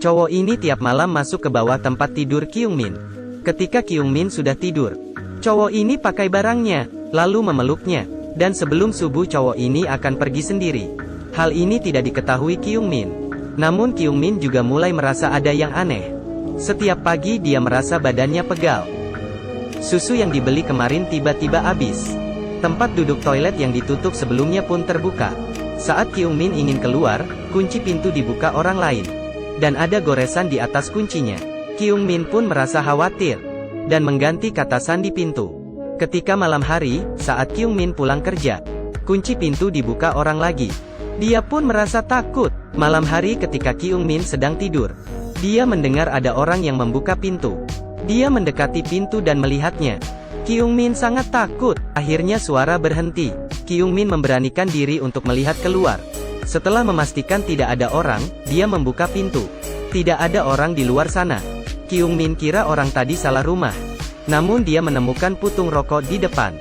Cowok ini tiap malam masuk ke bawah tempat tidur Kyung Min. Ketika Kyung Min sudah tidur, cowok ini pakai barangnya, lalu memeluknya, dan sebelum subuh cowok ini akan pergi sendiri. Hal ini tidak diketahui Kyung Min. Namun Kyung Min juga mulai merasa ada yang aneh. Setiap pagi dia merasa badannya pegal. Susu yang dibeli kemarin tiba-tiba habis. Tempat duduk toilet yang ditutup sebelumnya pun terbuka. Saat Kyung Min ingin keluar, kunci pintu dibuka orang lain. Dan ada goresan di atas kuncinya. Kyung Min pun merasa khawatir, dan mengganti kata sandi pintu. Ketika malam hari, saat Kyung Min pulang kerja, kunci pintu dibuka orang lagi. Dia pun merasa takut. Malam hari ketika Kyung Min sedang tidur, dia mendengar ada orang yang membuka pintu. Dia mendekati pintu dan melihatnya. Kyung Min sangat takut. Akhirnya suara berhenti. Kyung Min memberanikan diri untuk melihat keluar. Setelah memastikan tidak ada orang, dia membuka pintu. Tidak ada orang di luar sana. Kyung Min kira orang tadi salah rumah. Namun dia menemukan putung rokok di depan.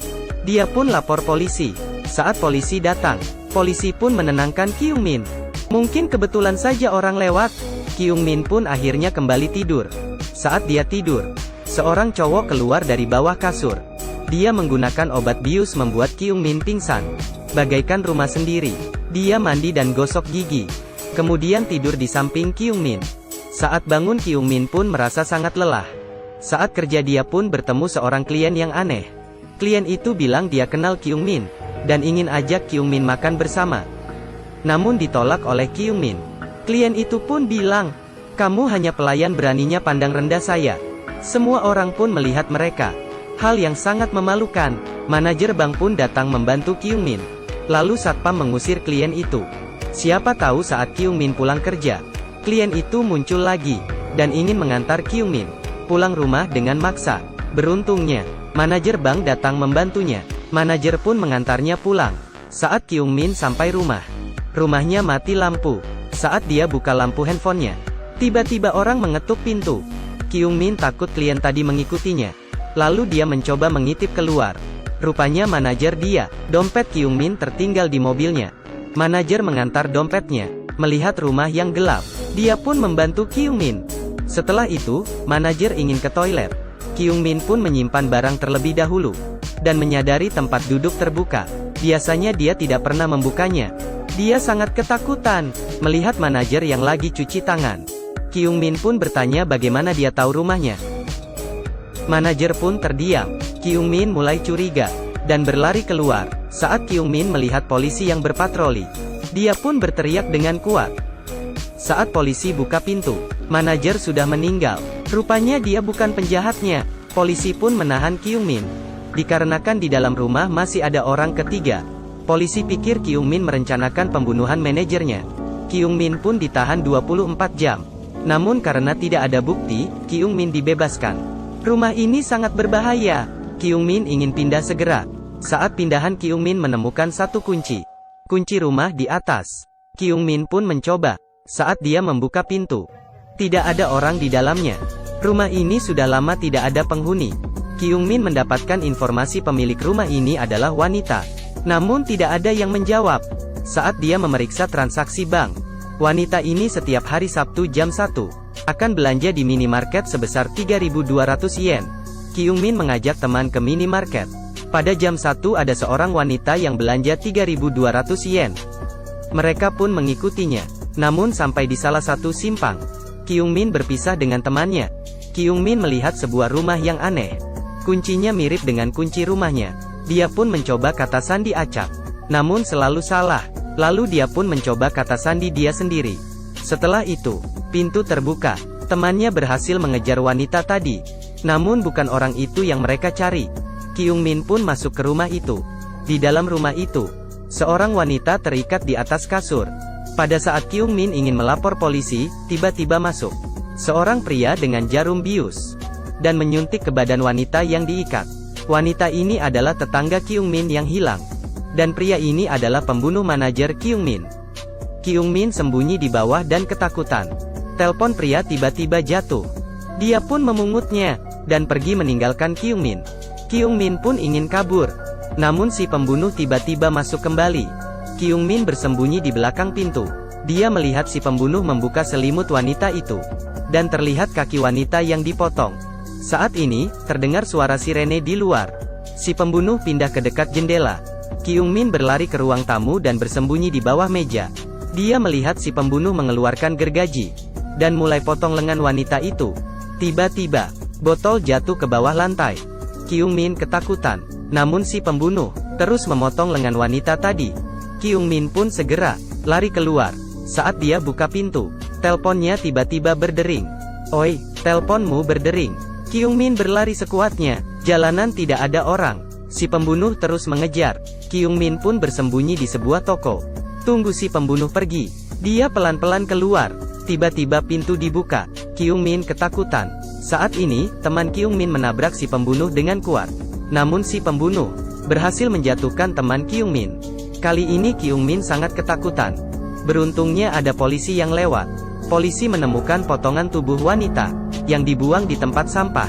Dia pun lapor polisi. Saat polisi datang, polisi pun menenangkan Kyung Min. Mungkin kebetulan saja orang lewat. Kyung Min pun akhirnya kembali tidur. Saat dia tidur, seorang cowok keluar dari bawah kasur. Dia menggunakan obat bius membuat Kyung Min pingsan. Bagaikan rumah sendiri. Dia mandi dan gosok gigi. Kemudian tidur di samping Kyung Min. Saat bangun Kyung Min pun merasa sangat lelah. Saat kerja dia pun bertemu seorang klien yang aneh. Klien itu bilang dia kenal Kyung Min, dan ingin ajak Kyung Min makan bersama. Namun ditolak oleh Kyung Min. Klien itu pun bilang, "Kamu hanya pelayan beraninya pandang rendah saya." Semua orang pun melihat mereka. Hal yang sangat memalukan. Manajer bank pun datang membantu Kyung Min. Lalu satpam mengusir klien itu. Siapa tahu saat Kyung Min pulang kerja, klien itu muncul lagi, dan ingin mengantar Kyung Min pulang rumah dengan maksa. Beruntungnya, manajer bank datang membantunya. Manajer pun mengantarnya pulang. Saat Kyung Min sampai rumah, rumahnya mati lampu. Saat dia buka lampu handphonenya, tiba-tiba orang mengetuk pintu. Kyung Min takut klien tadi mengikutinya. Lalu dia mencoba mengintip keluar. Rupanya manajer dia. Dompet Kyung Min tertinggal di mobilnya. Manajer mengantar dompetnya. Melihat rumah yang gelap, dia pun membantu Kyung Min. Setelah itu, manajer ingin ke toilet. Kyung Min pun menyimpan barang terlebih dahulu, dan menyadari tempat duduk terbuka. Biasanya dia tidak pernah membukanya. Dia sangat ketakutan melihat manajer yang lagi cuci tangan. Kyung Min pun bertanya bagaimana dia tahu rumahnya. Manajer pun terdiam. Kyung Min mulai curiga, dan berlari keluar. Saat Kyung Min melihat polisi yang berpatroli, dia pun berteriak dengan kuat. Saat polisi buka pintu, manajer sudah meninggal. Rupanya dia bukan penjahatnya. Polisi pun menahan Kyung Min. Dikarenakan di dalam rumah masih ada orang ketiga, polisi pikir Kyung Min merencanakan pembunuhan manajernya. Kyung Min pun ditahan 24 jam. Namun karena tidak ada bukti, Kyung Min dibebaskan. Rumah ini sangat berbahaya. Kyung Min ingin pindah segera. Saat pindahan Kyung Min menemukan satu kunci. Kunci rumah di atas. Kyung Min pun mencoba. Saat dia membuka pintu, tidak ada orang di dalamnya. Rumah ini sudah lama tidak ada penghuni. Kyung Min mendapatkan informasi pemilik rumah ini adalah wanita. Namun tidak ada yang menjawab. Saat dia memeriksa transaksi bank, wanita ini setiap hari Sabtu jam 1, akan belanja di minimarket sebesar 3.200 yen. Kyung Min mengajak teman ke minimarket. Pada jam 1 ada seorang wanita yang belanja 3.200 yen. Mereka pun mengikutinya. Namun sampai di salah satu simpang, Kyung Min berpisah dengan temannya. Kyung Min melihat sebuah rumah yang aneh. Kuncinya mirip dengan kunci rumahnya. Dia pun mencoba kata sandi acak. Namun selalu salah. Lalu dia pun mencoba kata sandi dia sendiri. Setelah itu, pintu terbuka. Temannya berhasil mengejar wanita tadi. Namun bukan orang itu yang mereka cari. Kyung Min pun masuk ke rumah itu. Di dalam rumah itu, seorang wanita terikat di atas kasur. Pada saat Kyung Min ingin melapor polisi, tiba-tiba masuk seorang pria dengan jarum bius, dan menyuntik ke badan wanita yang diikat. Wanita ini adalah tetangga Kyung Min yang hilang. Dan pria ini adalah pembunuh manajer Kyung Min. Kyung Min sembunyi di bawah dan ketakutan. Telepon pria tiba-tiba jatuh. Dia pun memungutnya, dan pergi meninggalkan Kyung Min. Kyung Min pun ingin kabur. Namun si pembunuh tiba-tiba masuk kembali. Kyung Min bersembunyi di belakang pintu. Dia melihat si pembunuh membuka selimut wanita itu. Dan terlihat kaki wanita yang dipotong. Saat ini, terdengar suara sirene di luar. Si pembunuh pindah ke dekat jendela. Kyung Min berlari ke ruang tamu dan bersembunyi di bawah meja. Dia melihat si pembunuh mengeluarkan gergaji. Dan mulai potong lengan wanita itu. Tiba-tiba, botol jatuh ke bawah lantai. Kyung Min ketakutan. Namun si pembunuh terus memotong lengan wanita tadi. Kyung Min pun segera lari keluar. Saat dia buka pintu, teleponnya tiba-tiba berdering. "Oi, teleponmu berdering." Kyung Min berlari sekuatnya. Jalanan tidak ada orang. Si pembunuh terus mengejar. Kyung Min pun bersembunyi di sebuah toko. Tunggu si pembunuh pergi. Dia pelan-pelan keluar. Tiba-tiba pintu dibuka. Kyung Min ketakutan. Saat ini, teman Kyung Min menabrak si pembunuh dengan kuat. Namun si pembunuh berhasil menjatuhkan teman Kyung Min. Kali ini Kyung Min sangat ketakutan. Beruntungnya ada polisi yang lewat. Polisi menemukan potongan tubuh wanita yang dibuang di tempat sampah.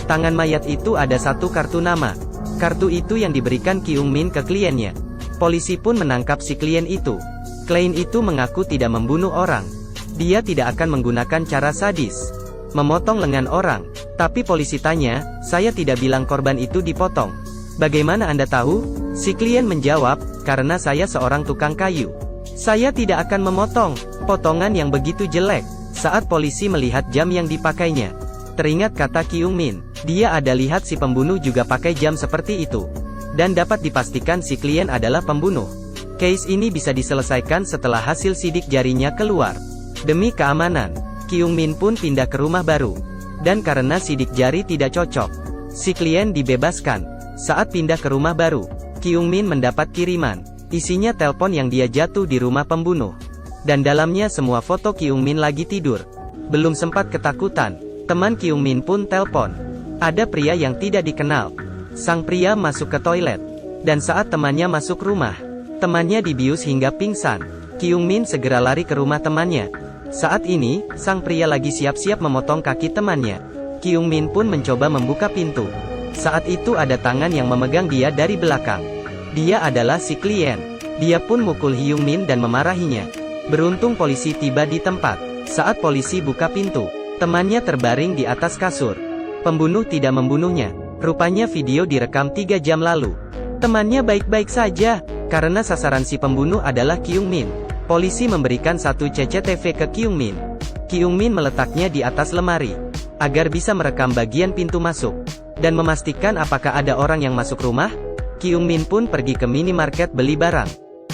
Tangan mayat itu ada satu kartu nama. Kartu itu yang diberikan Kyung Min ke kliennya. Polisi pun menangkap si klien itu. Klien itu mengaku tidak membunuh orang. Dia tidak akan menggunakan cara sadis, memotong lengan orang. Tapi polisi tanya, "Saya tidak bilang korban itu dipotong. Bagaimana Anda tahu?" Si klien menjawab, "Karena saya seorang tukang kayu. Saya tidak akan memotong potongan yang begitu jelek." Saat polisi melihat jam yang dipakainya, teringat kata Kyung Min. Dia ada lihat si pembunuh juga pakai jam seperti itu. Dan dapat dipastikan si klien adalah pembunuh. Case ini bisa diselesaikan setelah hasil sidik jarinya keluar. Demi keamanan, Kyung Min pun pindah ke rumah baru. Dan karena sidik jari tidak cocok, si klien dibebaskan. Saat pindah ke rumah baru, Kyung Min mendapat kiriman. Isinya telepon yang dia jatuh di rumah pembunuh. Dan dalamnya semua foto Kyung Min lagi tidur. Belum sempat ketakutan, teman Kyung Min pun telepon. Ada pria yang tidak dikenal. Sang pria masuk ke toilet. Dan saat temannya masuk rumah, temannya dibius hingga pingsan. Kyung Min segera lari ke rumah temannya. Saat ini, sang pria lagi siap-siap memotong kaki temannya. Kyung Min pun mencoba membuka pintu. Saat itu ada tangan yang memegang dia dari belakang. Dia adalah si klien. Dia pun mukul Kyung Min dan memarahinya. Beruntung polisi tiba di tempat. Saat polisi buka pintu, temannya terbaring di atas kasur. Pembunuh tidak membunuhnya. Rupanya video direkam 3 jam lalu. Temannya baik-baik saja, karena sasaran si pembunuh adalah Kyung Min. Polisi memberikan satu CCTV ke Kyung Min. Kyung Min meletaknya di atas lemari, agar bisa merekam bagian pintu masuk, dan memastikan apakah ada orang yang masuk rumah. Kyung Min pun pergi ke minimarket beli barang,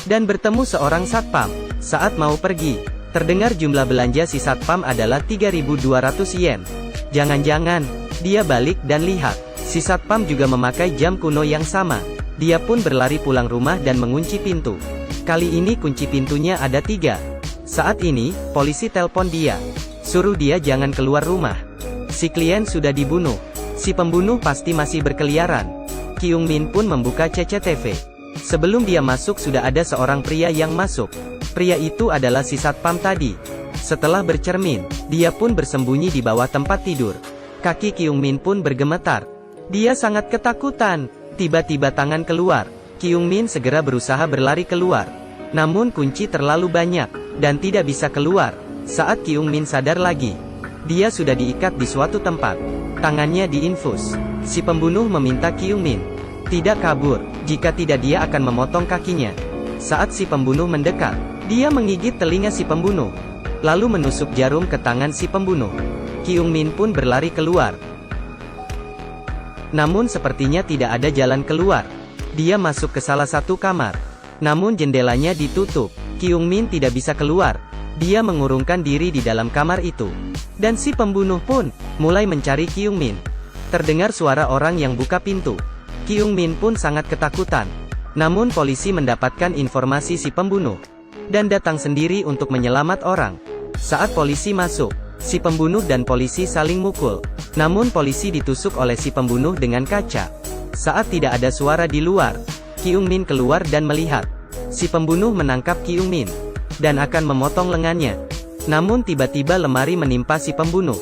dan bertemu seorang satpam. Saat mau pergi, terdengar jumlah belanja si satpam adalah 3.200 yen. Jangan-jangan, dia balik dan lihat, si satpam juga memakai jam kuno yang sama. Dia pun berlari pulang rumah dan mengunci pintu. Kali ini kunci pintunya ada 3. Saat ini, polisi telepon dia. Suruh dia jangan keluar rumah. Si klien sudah dibunuh. Si pembunuh pasti masih berkeliaran. Kyung Min pun membuka CCTV. Sebelum dia masuk sudah ada seorang pria yang masuk. Pria itu adalah si satpam tadi. Setelah bercermin, dia pun bersembunyi di bawah tempat tidur. Kaki Kyung Min pun bergemetar. Dia sangat ketakutan. Tiba-tiba tangan keluar. Kyung Min segera berusaha berlari keluar. Namun kunci terlalu banyak, dan tidak bisa keluar. Saat Kyung Min sadar lagi, dia sudah diikat di suatu tempat. Tangannya diinfus. Si pembunuh meminta Kyung Min tidak kabur, jika tidak dia akan memotong kakinya. Saat si pembunuh mendekat, dia menggigit telinga si pembunuh, lalu menusuk jarum ke tangan si pembunuh. Kyung Min pun berlari keluar. Namun sepertinya tidak ada jalan keluar. Dia masuk ke salah satu kamar. Namun jendelanya ditutup. Kyung Min tidak bisa keluar. Dia mengurungkan diri di dalam kamar itu. Dan si pembunuh pun mulai mencari Kyung Min. Terdengar suara orang yang buka pintu. Kyung Min pun sangat ketakutan. Namun polisi mendapatkan informasi si pembunuh dan datang sendiri untuk menyelamat orang. Saat polisi masuk, si pembunuh dan polisi saling mukul. Namun polisi ditusuk oleh si pembunuh dengan kaca. Saat tidak ada suara di luar, Kyung Min keluar dan melihat. Si pembunuh menangkap Kyung Min dan akan memotong lengannya. Namun tiba-tiba lemari menimpa si pembunuh,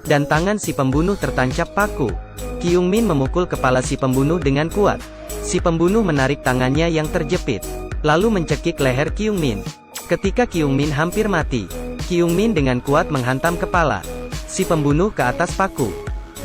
dan tangan si pembunuh tertancap paku. Kyung Min memukul kepala si pembunuh dengan kuat. Si pembunuh menarik tangannya yang terjepit, lalu mencekik leher Kyung Min. Ketika Kyungmin hampir mati, Kyungmin dengan kuat menghantam kepala si pembunuh ke atas paku.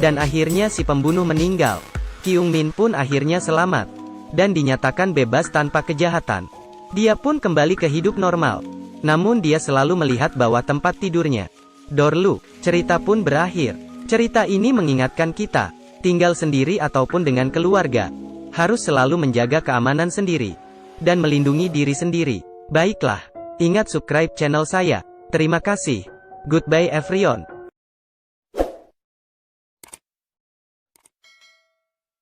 Dan akhirnya si pembunuh meninggal. Kyungmin pun akhirnya selamat dan dinyatakan bebas tanpa kejahatan. Dia pun kembali ke hidup normal. Namun dia selalu melihat bahwa tempat tidurnya. Dorlu, cerita pun berakhir. Cerita ini mengingatkan kita, tinggal sendiri ataupun dengan keluarga, harus selalu menjaga keamanan sendiri dan melindungi diri sendiri. Baiklah, ingat subscribe channel saya. Terima kasih. Goodbye everyone.